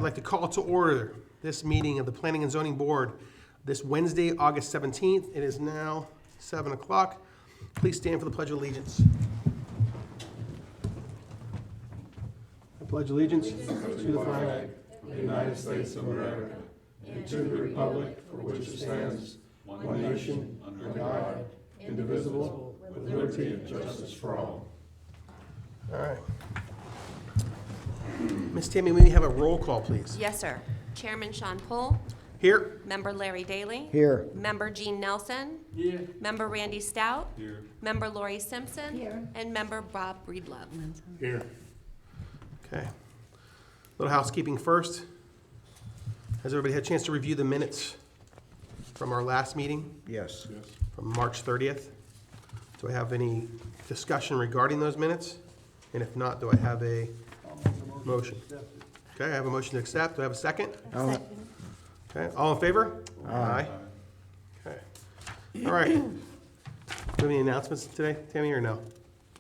I'd like to call to order this meeting of the Planning and Zoning Board this Wednesday, August 17th. It is now 7 o'clock. Please stand for the Pledge of Allegiance. I pledge allegiance to the flag of the United States of America and to the republic for which it stands, one nation, under God, indivisible, with liberty and justice for all. All right. Ms. Tammy, may we have a roll call, please? Yes, sir. Chairman Sean Poole. Here. Member Larry Daly. Here. Member Gene Nelson. Here. Member Randy Stout. Here. Member Lori Simpson. Here. And Member Bob Breedlove. Here. Okay. Little housekeeping first. Has everybody had a chance to review the minutes from our last meeting Yes. from March 30th? Do I have any discussion regarding those minutes? And if not, do I have a motion? Okay, I have a motion to accept. Do I have a second? Okay, all in favor? Aye. Okay. All right. Do you have any announcements today, Tammy, or no?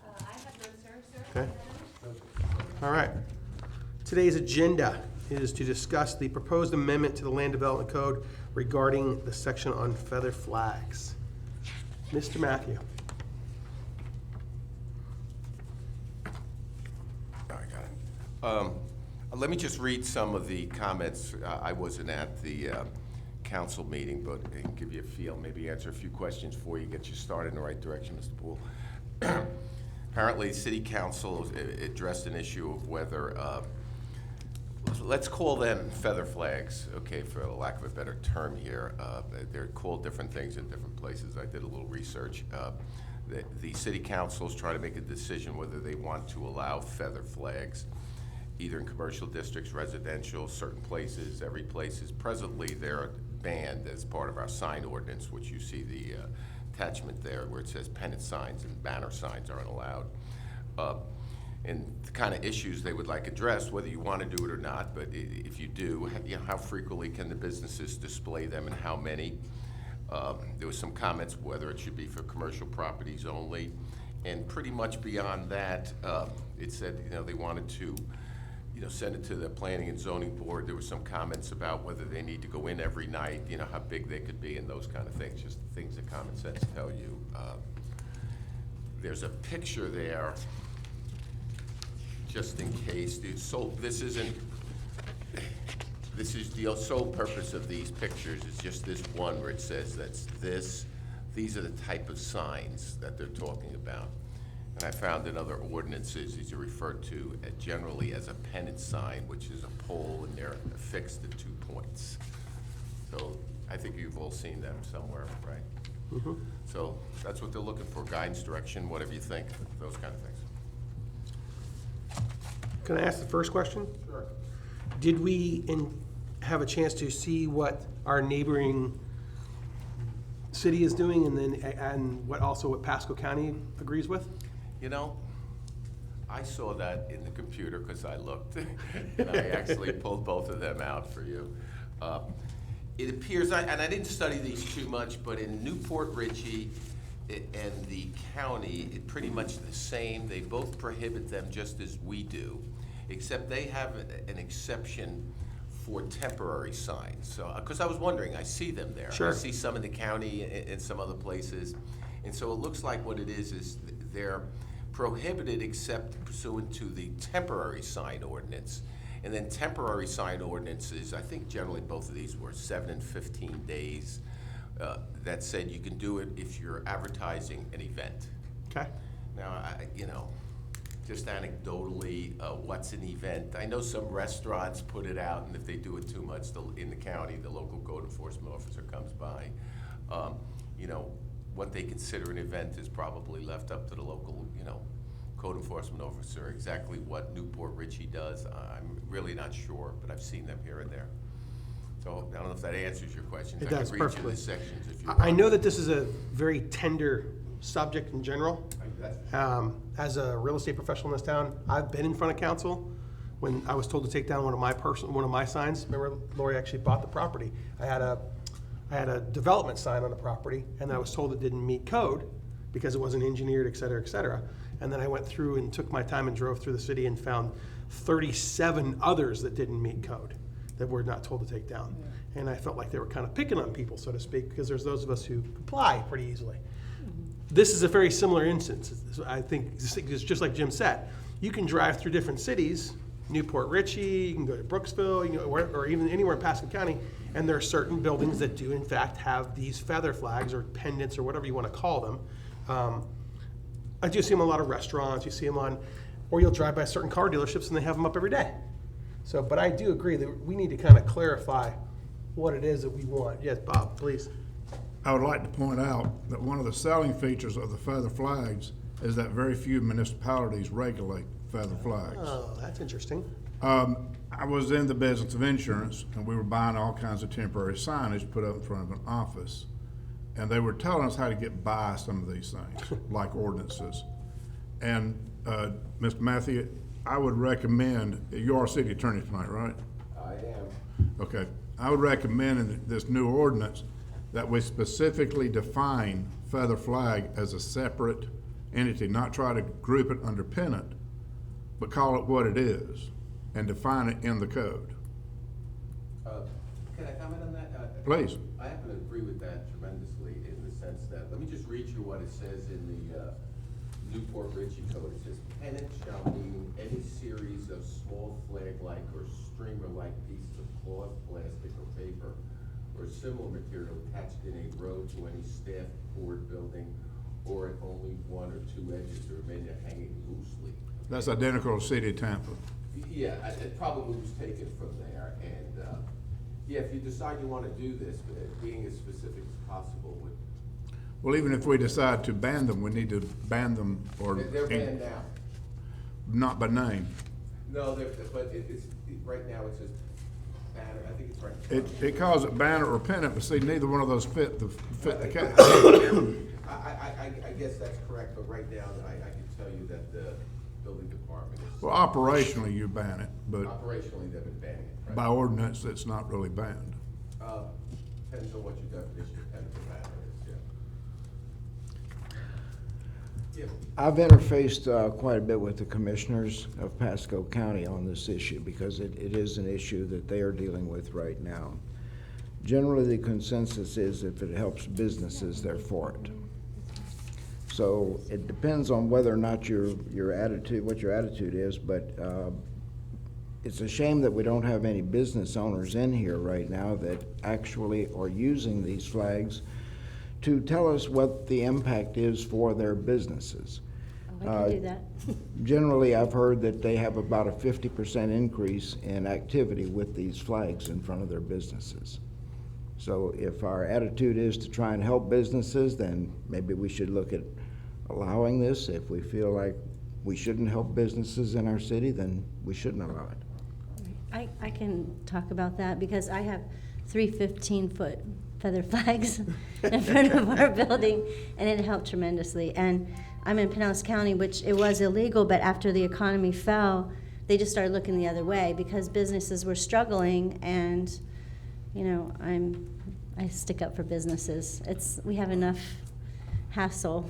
I have none, sir. Okay. All right. Today's agenda is to discuss the proposed amendment to the Land Development Code regarding the section on feather flags. Mr. Matthew. I got it. Let me just read some of the comments. I wasn't at the council meeting, but it can give you a feel, maybe answer a few questions for you, get you started in the right direction, Mr. Poole. Apparently, City Council addressed an issue of whether, let's call them feather flags, okay, for lack of a better term here. They're called different things in different places. I did a little research. The City Council is trying to make a decision whether they want to allow feather flags either in commercial districts, residential, certain places, every place is presently they're banned as part of our sign ordinance, which you see the attachment there where it says pennant signs and banner signs aren't allowed. And the kind of issues they would like addressed, whether you want to do it or not, but if you do, how frequently can the businesses display them and how many? There was some comments whether it should be for commercial properties only. And pretty much beyond that, it said, they wanted to send it to the Planning and Zoning Board. There were some comments about whether they need to go in every night, how big they could be and those kind of things, just things that common sense tell you. There's a picture there, just in case. So this is the sole purpose of these pictures is just this one where it says these are the type of signs that they're talking about. And I found in other ordinances, these are referred to generally as a pennant sign, which is a pole and they're affixed at 2 points. So I think you've all seen them somewhere, right? Mm-hmm. So that's what they're looking for, guidance, direction, whatever you think, those kind of things. Can I ask the first question? Sure. Did we have a chance to see what our neighboring city is doing and what Pasco County agrees with? I saw that in the computer because I looked, and I actually pulled both of them out for you. It appears, and I didn't study these too much, but in Newport Richey and the county, it's pretty much the same. They both prohibit them just as we do, except they have an exception for temporary signs. So, because I was wondering, I see them there. Sure. I see some in the county and some other places. And so it looks like what it is they're prohibited except pursuant to the temporary sign ordinance. And then temporary sign ordinances, I think generally both of these were 7 and 15 days, that said you can do it if you're advertising an event. Okay. Now, just anecdotally, what's an event? I know some restaurants put it out, and if they do it too much in the county, the local code enforcement officer comes by. What they consider an event is probably left up to the local, code enforcement officer. Exactly what Newport Richey does, I'm really not sure, but I've seen them here and there. So I don't know if that answers your questions. It I does can read perfectly. you the sections if you I want. know that this is a very tender subject in general. As a real estate professional in this town, I've been in front of council when I was told to take down one of my signs. Remember, Lori actually bought the property. I had a development sign on the property, and I was told it didn't meet code because it wasn't engineered, et cetera, et cetera. And then I went through and took my time and drove through the city and found 37 others that didn't meet code. that we're not told to take down. And I felt like they were kind of picking on people, so to speak, because there's those of us who comply pretty easily. This is a very similar instance. I think it's just like Jim said. You can drive through different cities, Newport Richie, you can go to Brooksville, you know, or even anywhere in Pasco County, and there are certain buildings that do in fact have these feather flags or pendants or whatever you want to call them. I do see them in a lot of restaurants, you see them on, or you'll drive by certain car dealerships and they have them up every day. So, but I do agree that we need to kind of clarify what it is that we want. Yes, Bob, please. I would like to point out that one of the selling features of the feather flags is that very few municipalities regulate feather flags. Oh, that's interesting. I was in the business of insurance, and we were buying all kinds of temporary signage put up in front of an office. And they were telling us how to get by some of these things, like ordinances. And Mr. Matthew, I would recommend, you are city attorney tonight, right? I am. Okay. I would recommend in this new ordinance that we specifically define feather flag as a separate entity, not try to group it under pennant, but call it what it is and define it in the code. Can I comment on that? Please. I happen to agree with that tremendously in the sense that, let me just read you what it says in the Newport Richie Code. It says, pennant shall mean any series of small flag-like or streamer-like pieces of cloth, plastic, or paper, or similar material attached in a row to any staff board building, or at only one or two edges, or made hanging loosely. That's identical to City of Tampa. Yeah, it probably was taken from there, and, yeah, if you decide you want to do this, being as specific as possible would. Well, even if we decide to ban them, we need to ban them or. They're banned now. Not by name. No, but it's, right now it says banner, I think it's right. It calls it banner or pennant, but see, neither one of those fit the category. I guess that's correct, but right now, I can tell you that the building department is. Well, operationally, you ban it, but Operationally, they've been banning it, right? by ordinance, it's not really banned. Depends on what your definition of pen and banner is, yeah. Yeah. I've interfaced quite a bit with the commissioners of Pasco County on this issue because it is an issue that they are dealing with right now. Generally, the consensus is if it helps businesses, they're for it. So it depends on whether or not your attitude, what your attitude is, but it's a shame that we don't have any business owners in here right now that actually are using these flags to tell us what the impact is for their businesses. I can do that. Generally, I've heard that they have about a 50% increase in activity with these flags in front of their businesses. So if our attitude is to try and help businesses, then maybe we should look at allowing this. If we feel like we shouldn't help businesses in our city, then we shouldn't allow it. I can talk about that because I have 3 15-foot feather flags in front of our building, and it helped tremendously. And I'm in Pinellas County, which it was illegal, but after the economy fell, they just started looking the other way because businesses were struggling, and you know, I stick up for businesses. We have enough hassle.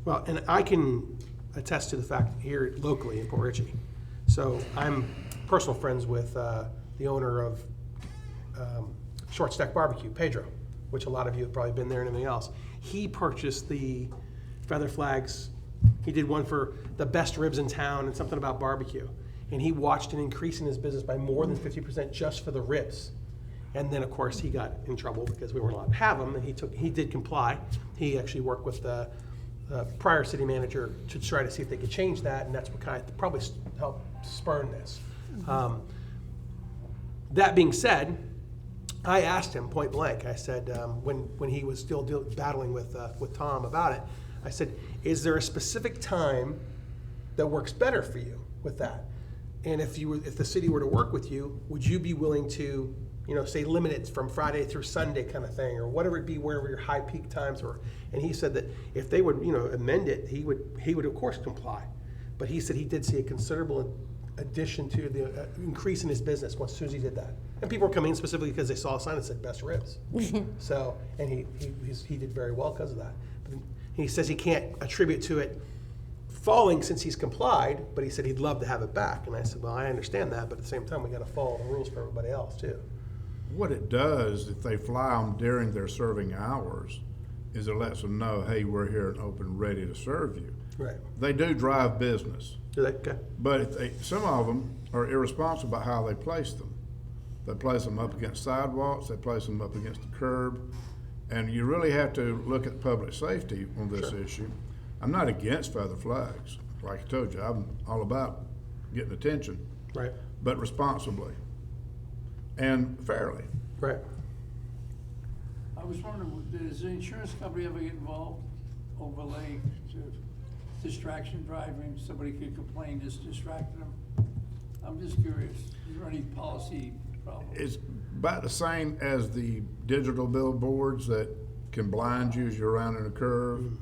Well, and I can attest to the fact here locally in Port Richey. So I'm personal friends with the owner of Short Stack Barbecue, Pedro, which a lot of you have probably been there and everything else. He purchased the feather flags. He did one for the best ribs in town and something about barbecue. And he watched an increase in his business by more than 50% just for the ribs. And then, of course, he got in trouble because we weren't allowed to have them, and he did comply. He actually worked with the prior city manager to try to see if they could change that, and that's what kind of probably helped spurn this. That being said, I asked him point blank. I said when he was still battling with Tom about it, I said, "Is there a specific time that works better for you with that? And if the city were to work with you, would you be willing to, say limit it from Friday through Sunday kind of thing, or whatever it be, wherever your high peak times were?" And he said that if they would, amend it, he would of course comply. But he said he did see a considerable addition to the increase in his business as soon as he did that. And people were coming in specifically because they saw a sign that said best ribs. So, and he did very well because of that. But he says he can't attribute to it falling since he's complied, but he said he'd love to have it back. And I said, well, I understand that, but at the same time, we gotta follow the rules for everybody else too. What it does, if they fly them during their serving hours, is it lets them know, hey, we're here and open, ready to serve you. Right. They do drive business, Do that, okay. but if they, some of them are irresponsible about how they place them. They place them up against sidewalks, they place them up against the curb, and you really have to look at public safety on this issue. I'm not against feather flags. Like I told you, I'm all about getting attention, Right, but responsibly and fairly. right. I was wondering, does the insurance company ever get involved, overlay to distraction driving? Somebody could complain it's distracting them. I'm just curious, is there any policy problem? It's about the same as the digital billboards that can blind you as you're around in a curve.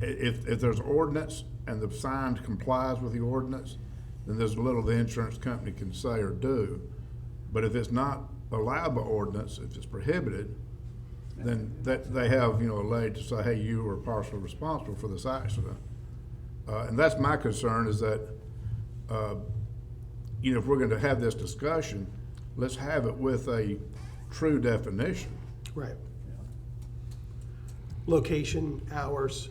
If there's ordinance and the sign complies with the ordinance, then there's little the insurance company can say or do. But if it's not allowed by ordinance, if it's prohibited, then that they have, a leg to say, hey, you are partially responsible for this accident. And that's my concern is that, if we're gonna have this discussion, let's have it with a true definition. Right. Location, hours,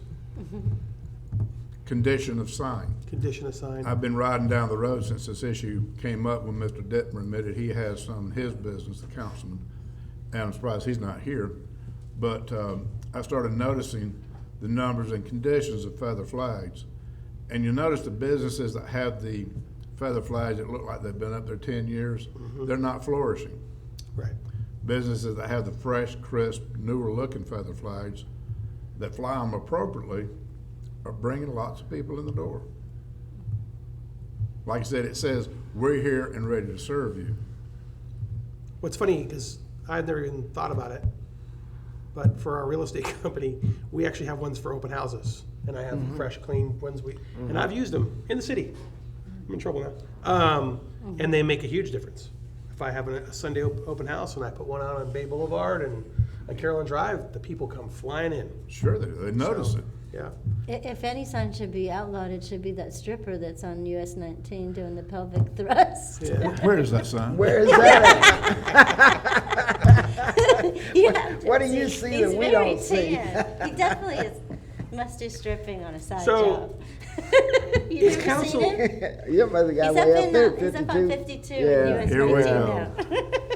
Condition of sign. condition assigned. I've been riding down the road since this issue came up when Mr. Detmer admitted he has some in his business, the councilman, and I'm surprised he's not here. But I started noticing the numbers and conditions of feather flags. And you notice the businesses that have the feather flags that look like they've been up there 10 years, they're not flourishing. Right, Businesses that have the fresh, crisp, newer looking feather flags that fly them appropriately are bringing lots of people in the door. Like I said, it says, we're here and ready to serve you. what's funny, because I'd never even thought about it, but for our real estate company, we actually have ones for open houses. And I have fresh, clean ones, and I've used them in the city. I'm in trouble now. And they make a huge difference. If I have a Sunday open house and I put one out on Bay Boulevard and on Carolyn Drive, the people come flying in. Sure, they notice So, it. Yeah, If any sign should be outlawed, it should be that stripper that's on US 19 doing the pelvic thrust. yeah. Where is that sign? Where is that You have to What do you see He's that we very don't see? tan. He definitely is, must do stripping on a side So, job. You is never council- seen him? at? You must have got He's up way up in, there, he's up on 52 in Yeah. US Here we 19 go. now.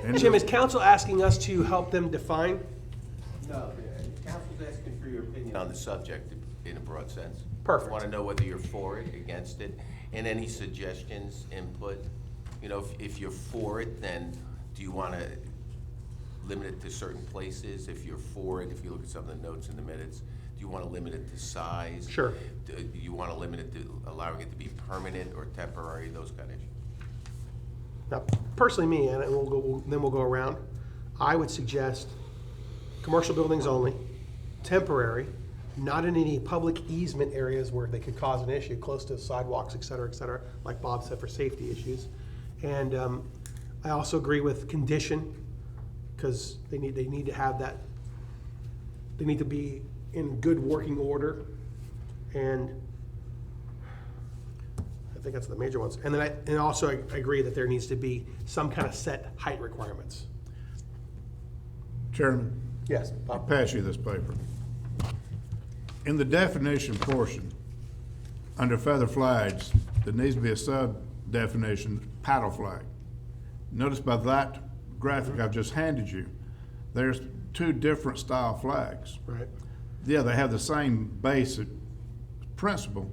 And Jim, is council asking us to help them define? No, council's asking for your opinion on the subject in a broad sense. Perfect. Want to know whether you're for it, against it, and any suggestions, input. If you're for it, then do you want to limit it to certain places? If you're for it, if you look at some of the notes in the minutes, do you want to limit it to size? Sure. Do you want to limit it to allowing it to be permanent or temporary, those kind of issues? Now, personally, me, and then we'll go around, I would suggest commercial buildings only, temporary, not in any public easement areas where they could cause an issue, close to sidewalks, et cetera, like Bob said, for safety issues. And I also agree with condition, because they need to have that, they need to be in good working order, and I think that's the major ones. And then and also I agree that there needs to be some kind of set height requirements. Chairman, Yes, I'll Bob. pass you this paper. In the definition portion, under feather flags, there needs to be a sub-definition, paddle flag. Notice by that graphic I've just handed you, there's two different style flags. Right, Yeah, they have the same basic principle,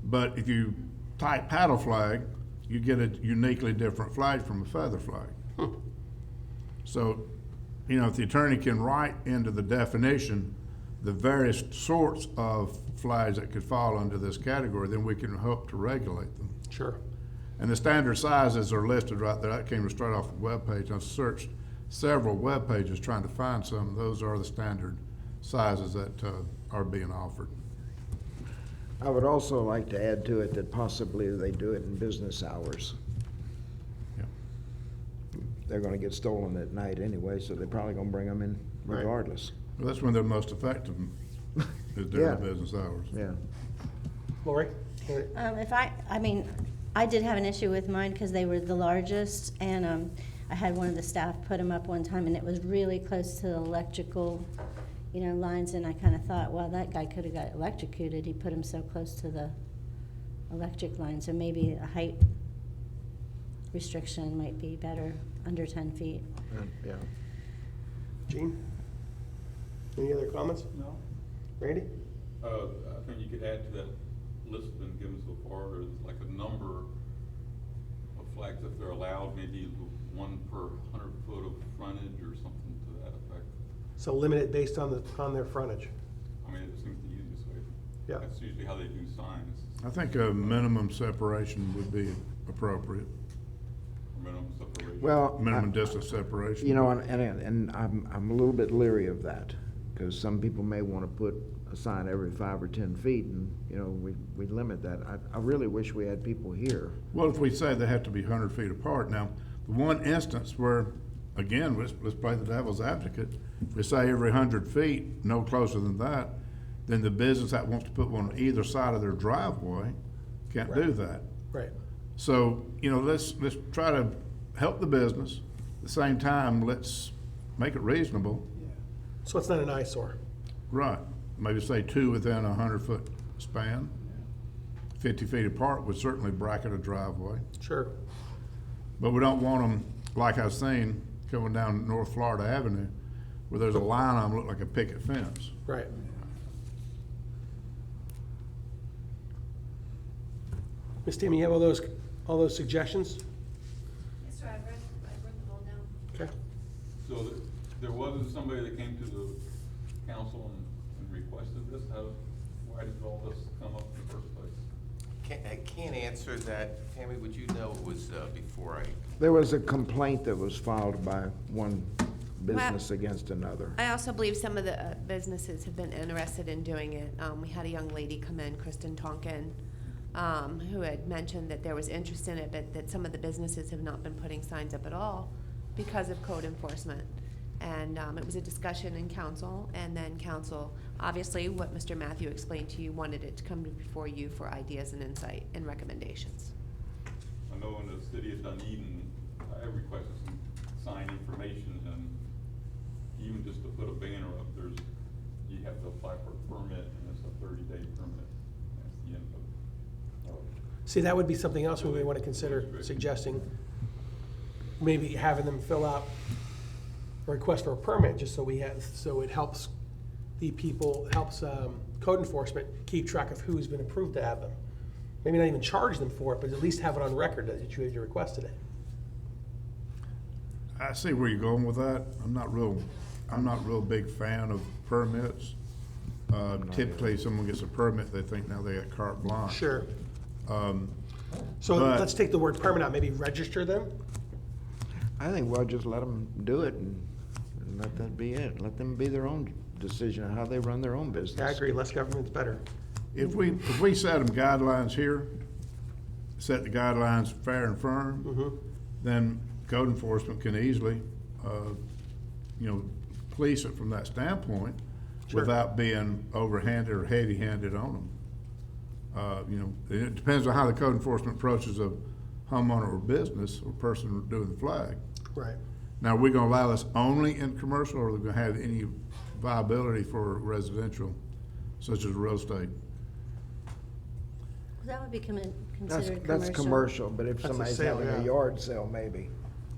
but if you type paddle flag, you get a uniquely different flag from a feather flag. So, if the attorney can write into the definition the various sorts of flags that could fall under this category, then we can hope to regulate them. sure. And the standard sizes are listed right there. That came straight off the webpage. I've searched several web pages trying to find some. Those are the standard sizes that are being offered. I would also like to add to it that possibly they do it in business hours. Yeah. They're gonna get stolen at night anyway, so they're probably gonna bring them in Right. regardless. Well, that's when they're most effective. is during the Yeah. business hours. Yeah. Lori? I mean, I did have an issue with mine because they were the largest, and I had one of the staff put them up one time, and it was really close to the electrical, lines, and I kind of thought, well, that guy could have got electrocuted. He put him so close to the electric line, so maybe a height restriction might be better, under 10 feet. Yeah. Gene? Any other comments? No? Randy? I think you could add to that list that's been given so far, is like a number of flags if they're allowed, maybe one per 100 foot of frontage or something to that effect. So limit it based on their frontage. I mean, it seems the easiest way. Yeah. That's usually how they do signs, I think a minimum separation would be appropriate, minimum separation. Well, minimum distance separation. and I'm a little bit leery of that, because some people may want to put a sign every 5 or 10 feet, and, we limit that. I really wish we had people here. Well, if we say they have to be 100 feet apart, now, the one instance where, again, let's play the devil's advocate, if we say every 100 feet, no closer than that, then the business that wants to put one on either side of their driveway can't do that. Right. So, let's try to help the business. At the same time, let's make it reasonable. So it's not an eyesore. Right. Maybe say 2 within a 100-foot span. 50 feet apart would certainly bracket a driveway. Sure. But we don't want them, like I was saying, coming down North Florida Avenue, where there's a line on them look like a picket fence. Right. Ms. Tammy, you have all those suggestions? Yes, sir, I wrote them all down. Okay. So there wasn't somebody that came to the council and requested this? Why did all this come up in the first place? I can't answer that. Tammy, would you know it was before I? There was a complaint that was filed by one business against another. I also believe some of the businesses have been interested in doing it. We had a young lady come in, Kristen Tonkin, who had mentioned that there was interest in it, but that some of the businesses have not been putting signs up at all because of code enforcement. And it was a discussion in council, and then council, obviously, what Mr. Matthew explained to you, wanted it to come before you for ideas and insight and recommendations. I know in the city of Dunedin, I requested some sign information, and even just to put a banner up, you have to apply for a permit, and it's a 30-day permit. That's the end of it. See, that would be something else we may want to consider suggesting. Maybe having them fill out a request for a permit, just so it helps the people, helps code enforcement keep track of who's been approved to have them. Maybe not even charge them for it, but at least have it on record that you requested it. I see where you're going with that. I'm not real big fan of permits. Typically, someone gets a permit, they think now they got carte blanche. Sure. So But- let's take the word permit out, maybe register them? I think we'll just let them do it and let that be it. Let them be their own decision on how they run their own business. Yeah, I agree, less government's better. If we set them guidelines here, set the guidelines fair and firm, then code enforcement can easily, police it from that standpoint Sure. without being overhanded or heavy-handed on them. It depends on how the code enforcement approaches a homeowner or business or person doing the flag. Right. Now, are we gonna allow this only in commercial, or are we gonna have any viability for residential, such as real estate? That would be considered That's commercial. commercial, but if That's a somebody's sale, having yeah. a yard sale, maybe,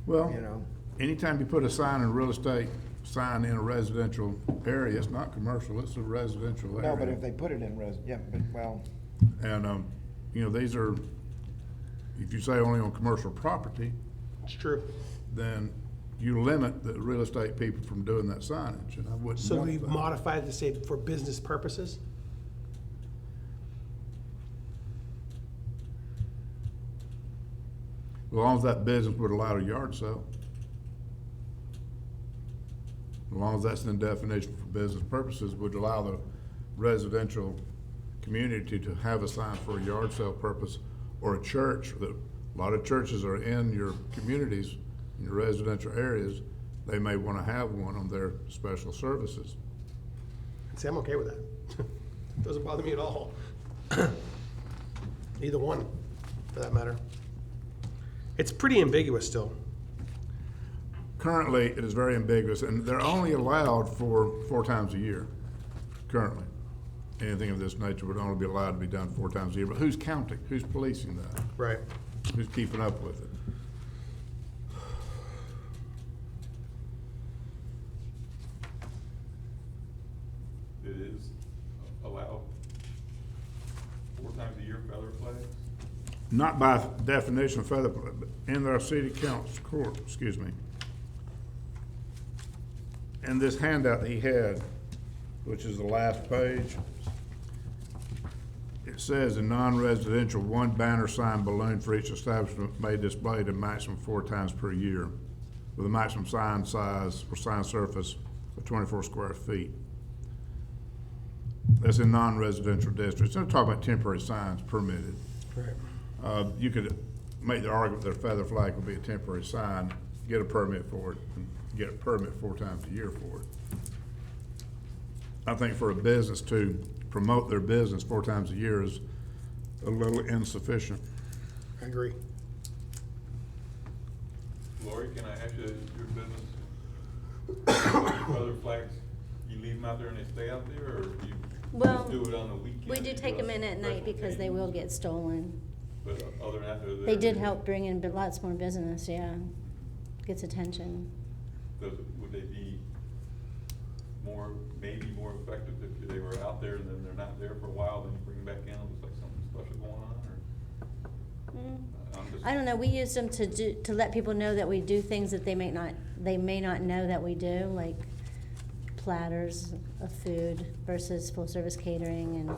Well, you know. anytime you put a sign in real estate, sign in a residential area, it's not commercial, it's a residential area. No, but if they put it in well, And, these are, if you say only on commercial property, It's true. then you limit the real estate people from doing that signage, and I wouldn't So want we that. modified to say for business purposes? As long as that business would allow a yard sale. As long as that's in the definition for business purposes, would allow the residential community to have a sign for a yard sale purpose, or a church. A lot of churches are in your communities, in your residential areas. They may want to have one on their special services. See, I'm okay with that. Doesn't bother me at all. Either one, for that matter. It's pretty ambiguous still. Currently, it is very ambiguous, and they're only allowed for 4 times a year, currently. Anything of this nature would only be allowed to be done 4 times a year, but who's counting? Who's policing that? Right. Who's keeping up with it? It is allowed 4 times a year feather flags. Not by definition of feather, but in our city council court, excuse me. And this handout he had, which is the last page, it says in non-residential, 1 banner sign balloon for each establishment may displayed a maximum 4 times per year, with a maximum sign size or sign surface of 24 square feet. That's in non-residential districts. They're talking about temporary signs permitted. Right. You could make the argument that a feather flag would be a temporary sign, get a permit for it, and get a permit 4 times a year for it. I think for a business to promote their business 4 times a year is a little insufficient. I agree. Lori, can I ask you, your business, feather flags, you leave them out there and they stay out there, or you Well, just do it on the weekend? We do take them in at night because they will get stolen. But other than that, they're there. They did help bring in lots more business, yeah. Gets attention. Would they be maybe more effective if they were out there and then they're not there for a while, then you bring them back in, looks like something special going on, or? I'm just- I don't know, we use them to let people know that we do things that they may not know that we do, like platters of food versus full-service catering, and,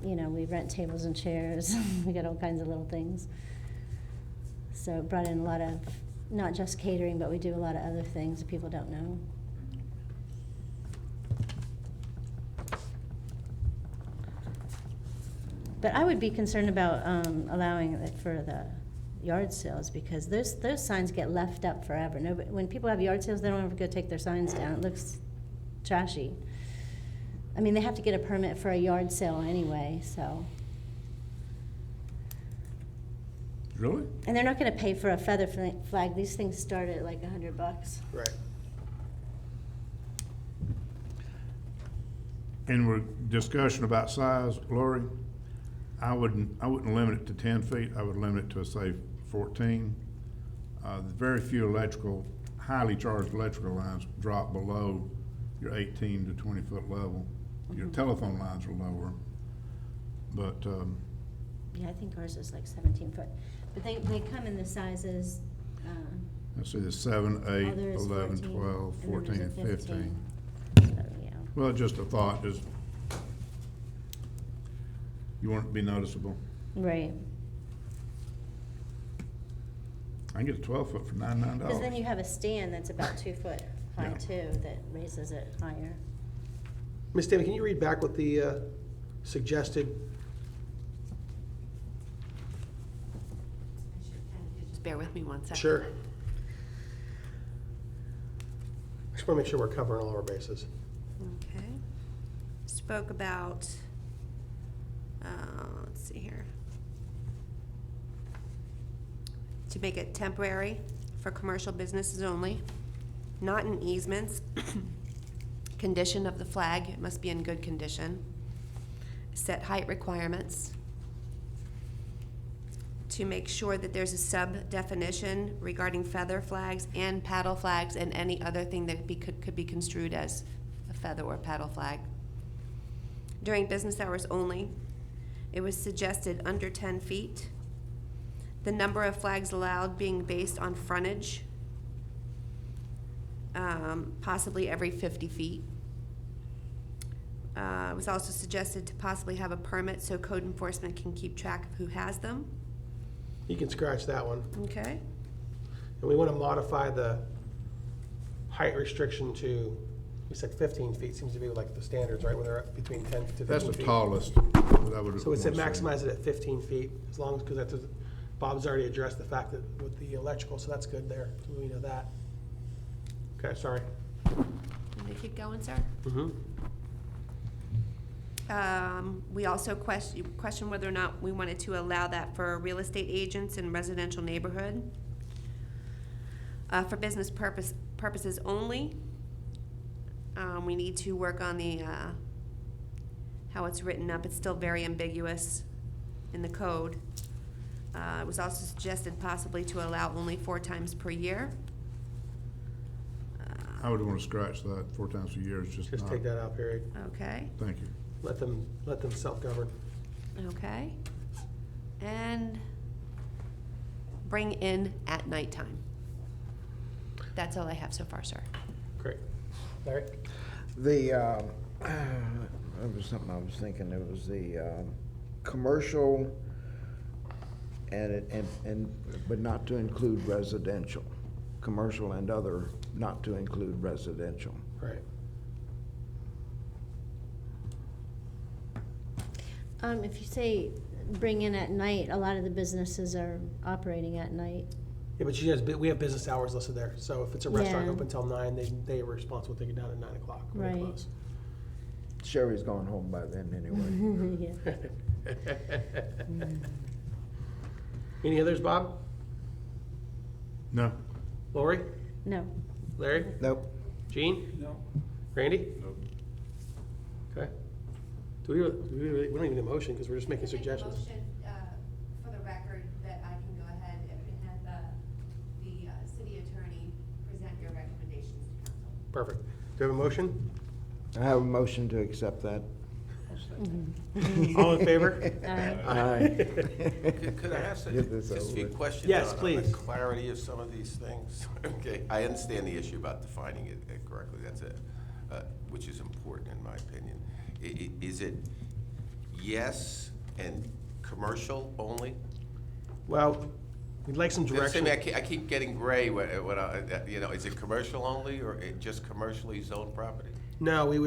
you know, we rent tables and chairs. We got all kinds of little things. So it brought in a lot of, not just catering, but we do a lot of other things that people don't know. But I would be concerned about allowing it for the yard sales, because those signs get left up forever. Nobody, when people have yard sales, they don't ever go take their signs down. It looks trashy. I mean, they have to get a permit for a yard sale anyway, so. Really? And they're not gonna pay for a feather flag. These things start at like $100. Right. In our discussion about size, Lori, I wouldn't limit it to 10 feet. I would limit it to, say, 14. Very few highly charged electrical lines drop below your 18 to 20 foot level. Your telephone lines are lower, but, Yeah, I think ours is like 17 foot. But they come in the sizes, let's see, there's 7, 8, there is 11, 14, 12, and then 14, there's a and 15. So, yeah. Well, just a thought, just, you want it to be noticeable. Right. I can get a 12 foot for $99. Because then you have a stand that's about 2 foot high Yeah. too, that raises it higher. Ms. Daly, can you read back what the suggested? Just bear with me one second. Sure. I just want to make sure we're covering all our bases. Okay. Spoke about, let's see here. To make it temporary for commercial businesses only, not in easements. Condition of the flag, it must be in good condition. Set height requirements. To make sure that there's a sub-definition regarding feather flags and paddle flags and any other thing that could be construed as a feather or paddle flag. During business hours only, it was suggested under 10 feet. The number of flags allowed being based on frontage, possibly every 50 feet. It was also suggested to possibly have a permit so code enforcement can keep track of who has them. You can scratch that one. Okay. And we want to modify the height restriction to, we said 15 feet seems to be like the standards, right? When they're up between 10 to 15 feet. That's the tallest that I would. So it said wanna see. maximize it at 15 feet, as long as, because that's, Bob's already addressed the fact that with the electrical, so that's good there, so we know that. Okay, sorry. Let me keep going, sir. Mm-hmm. We also question whether or not we wanted to allow that for real estate agents in residential neighborhood. For business purposes only. We need to work on the, how it's written up. It's still very ambiguous in the code. It was also suggested possibly to allow only 4 times per year. I would want to scratch that 4 times a year, it's just Just not. take that out, period. Okay, Thank you. Let them self-govern. okay. And bring in at nighttime. That's all I have so far, sir. Great. Larry? The, there was something I was thinking, it was the, commercial but not to include residential. Commercial and other, not to include residential. Right. If you say bring in at night, a lot of the businesses are operating at night. Yeah, but we have business hours listed there, so if it's a restaurant Yeah. open till 9, they are responsible to take it down at 9 o'clock when they Right. close. Sherry's going home by then anyway. Yeah. Any others, Bob? No? Lori? No. Larry? Nope. Gene? No, Randy? Nope. Okay. We don't even need a motion, because we're just making suggestions. Motion, for the record, that I can go ahead and have the city attorney present your recommendations to council. Perfect. Do you have a motion? I have a motion to accept that. All in favor? Aye. Could I ask Get this just a over few with. questions? Yes, on please. the clarity of some of these things? Okay, I understand the issue about defining it correctly, that's it, which is important in my opinion. Is it yes and commercial only? Well, we'd like some You understand direction. me? I keep getting gray when is it commercial only or just commercially zoned property? No, I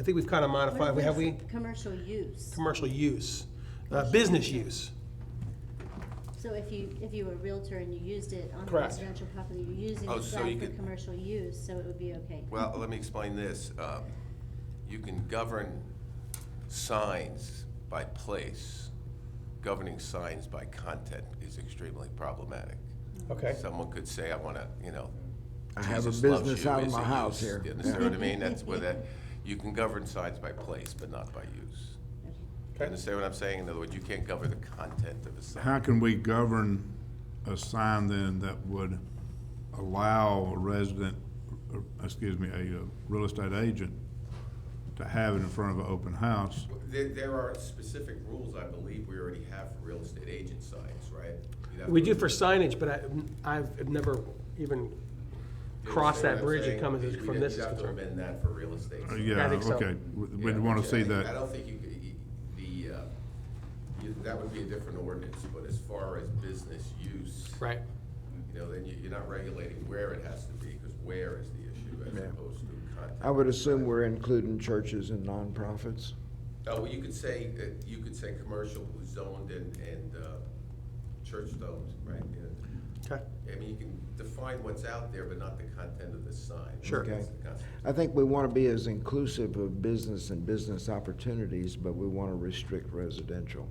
think we've kind of modified, have we? Commercial use. Commercial use, business use. So if you were a realtor and you used it on a Correct. residential property, you're using Oh, it so you for could- commercial use, so it would be okay. Well, let me explain this. You can govern signs by place. Governing signs by content is extremely problematic. Okay. Someone could say, I want to, I have a Jesus loves business you out of is my a house use. here. You understand what I mean? That's where that, you can govern signs by place, but not by use. You understand what I'm saying? In other words, you can't govern the content of a sign. How can we govern a sign then that would allow a resident, a real estate agent to have it in front of an open house? There are specific rules, I believe, we already have for real estate agent signs, right? You'd have We to- do for signage, but I've never even You crossed that understand what I'm bridge saying? and come We'd from this is have to concerned. amend that for real estate. signs. I Yeah, think so. okay, we'd Yeah, want to which see I that. don't think that would be a different ordinance, but as far as business use. Right. Then you're not regulating where it has to be, because where is the issue as Yeah. opposed to content. I would assume we're including churches and nonprofits. Oh, well, you could say commercial zoned and church zoned, right? Okay. I mean, you can define what's out there, but not the content of the sign. Sure. Okay. That's the concept. I think we want to be as inclusive of business and business opportunities, but we want to restrict residential.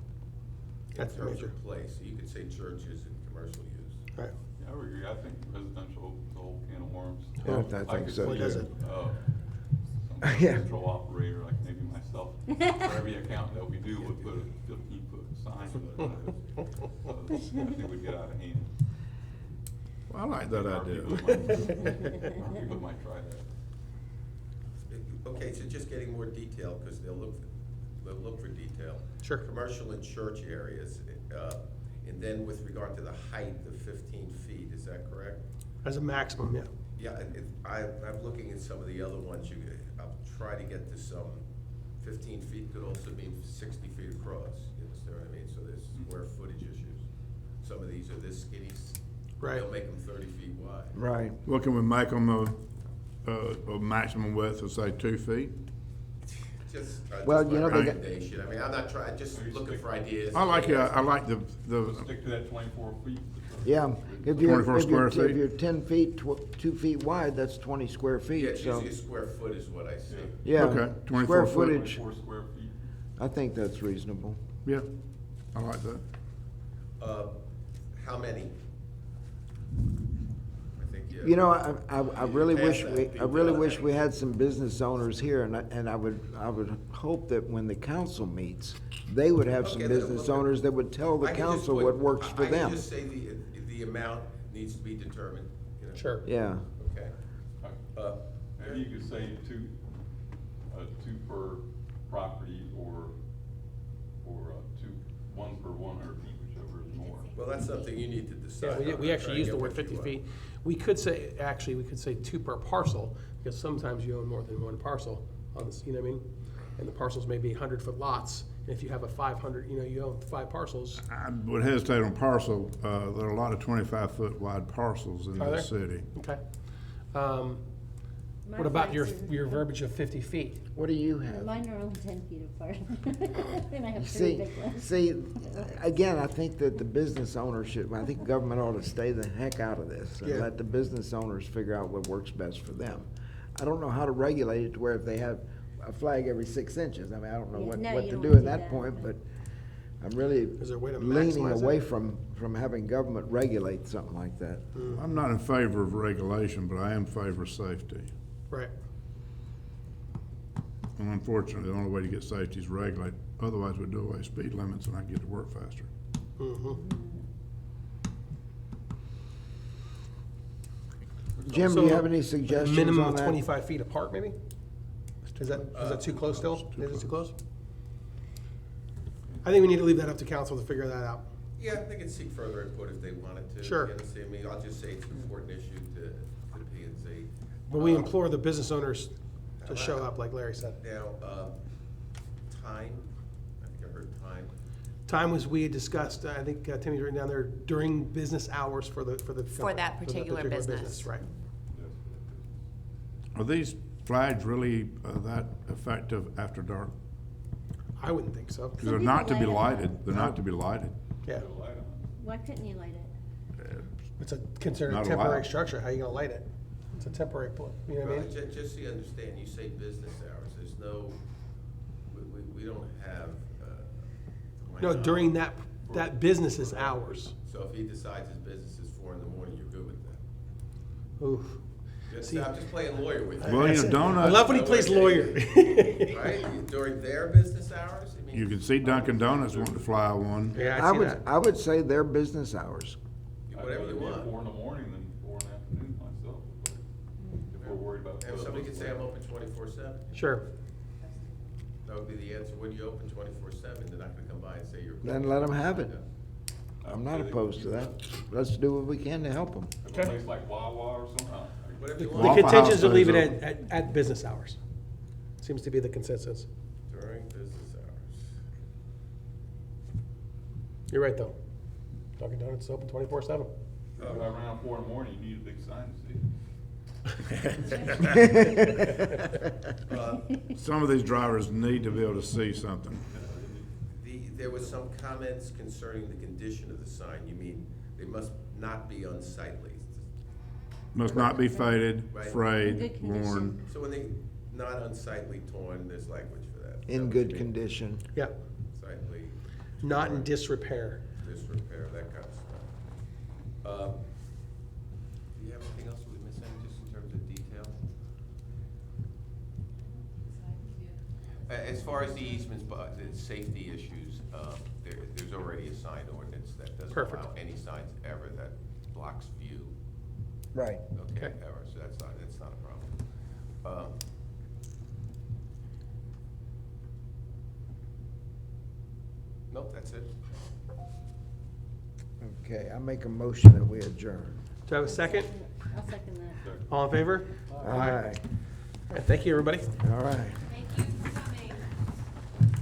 That's In terms major. of place, you could say churches and commercial use. Right. Yeah, I would agree. I think residential is a whole can of worms. Yeah, I think could so, see, too. Does it? Some Yeah. control operator, like maybe myself, for every account that we do, would put a 15-foot sign. I think we'd get out of hand. Well, I like that Our idea. people might try that. Okay, so just getting more detail, because they'll look for detail. Sure. Commercial and church areas, and then with regard to the height of 15 feet, is that correct? As a maximum, yeah. Yeah, I'm looking at some of the other ones, I'll try to get to some, 15 feet could also mean 60 feet across, you understand what I mean? So there's square footage issues. Some of these are this skinny, Right. they'll make them 30 feet wide. Right. Well, can we make them a maximum width of, say, 2 feet? Just Well, my you know, they got- recommendation, I mean, I'm not trying, just looking for ideas. I like the, Stick to that 24 feet. Yeah, if you're, 24 if square you're, if feet? you're 10 feet, 2 feet wide, that's 20 square Yeah, feet, it's so, usually a square foot is what I see. yeah. Okay, 24 Square foot. footage, 24 square feet. I think that's reasonable. Yeah, I like that. How many? I think, yeah. You know, I really Past wish that, I really people, wish we had some business owners here, and I would hope that when the council meets, they would have some Okay, business look, owners that would tell the I can just council put- what works for I them. can just say the amount needs to be determined, you know? Sure. Yeah, Okay. Maybe you could say two per property or two, one per 100 feet, whichever is more. Well, that's something you need to decide. Yeah, on. we I'm actually trying to use get the word what you 50 want. feet. We could say 2 per parcel, because sometimes you own more than one parcel on this, you know what I mean? And the parcels may be 100-foot lots, and if you have a 500, you own 5 parcels. I would hesitate on parcel, there are a lot of 25-foot wide parcels in Are the there? city. Okay. My What about flags is- your verbiage of 50 feet? what do you have? Mine are only 10 feet apart. And I have 3 See, big ones. again, I think that the business ownership, I think government ought to stay the heck out of this and Yeah. let the business owners figure out what works best for them. I don't know how to regulate it to where if they have a flag every 6 inches, I mean, I don't know Yeah, what no, to you do don't in do that that, point, but- but I'm really Is there a way to leaning maximize away it? from having government regulate something like that. I'm not in favor of regulation, but I am in favor of safety. Right. And unfortunately, the only way to get safety is regulate, otherwise we'd do away with speed limits and I'd get to work faster. Jim, do you So, have any suggestions Minimum on of that? 25 feet apart, maybe? Is that too close still? Is it too close? I think we need to leave that up to council to figure that out. Yeah, they can seek further input if they wanted to. Sure. You understand? I mean, I'll just say it's an important issue to the P and Z. But we implore the business owners to show up, like Larry said. Now, time, I think I heard time. Time was, we had discussed, I think Timmy's written down there, during business hours for the. For that particular business. Right. Are these flags really that effective after dark? I wouldn't think so. Because they're Some not to people be light 'em lighted, they're not to be lighted. Yeah. Put a light on it. Why couldn't you light it? It's considered a Not temporary allowed. structure. How are you gonna light it? It's a temporary, you know what I Well, mean? just so you understand, you say business hours, there's no, we don't have. to my No, knowledge- during that business's hours. So if he decides his business is 4 in the morning, you're good with that. Oof. I'm just playing lawyer with you. Well, you know, I love when he plays lawyer. Right, during their business hours, I mean. You can see Dunkin' Donuts wanting to fly one. Yeah, I I see would, that. I would say their business hours. Whatever I'd you rather be at want. 4 in the morning than 4 in the afternoon myself, but if we're worried about. And somebody could say I'm open 24/7. Sure. That would be the answer. When you open 24/7, they're not gonna come by and say you're. Then let them have it. Yeah. I'm not opposed to that. Let's do what we can to help them. If a place like Wawa or something, Whatever you The want Waffle contention is to House leave it stays at business hours. Seems to be the consensus. during business hours. You're right, though. Dunkin' Donuts is open 24/7. if around 4 in the morning, you need a big sign to see. Some of these drivers need to be able to see something. There was some comments concerning the condition of the sign. You mean they must not be unsightly? Must not be faded, Right. frayed, Good condition. worn. So when they, not unsightly torn, there's language for that. Is that In what good you mean? condition. Yeah. Unsightly, Not in disrepair. disrepair, that kind of stuff. Do you have anything else we missing, just in terms of detail? As far as the easements, but the safety issues, there's already a sign ordinance that doesn't Perfect. allow any signs ever that blocks view. Right. Okay, Okay. ever, so that's not a problem. Nope, that's it. Okay, I make a motion that we adjourn. Do I have a second? I'll second that. All in favor? Aye. All right, thank you, everybody. All right.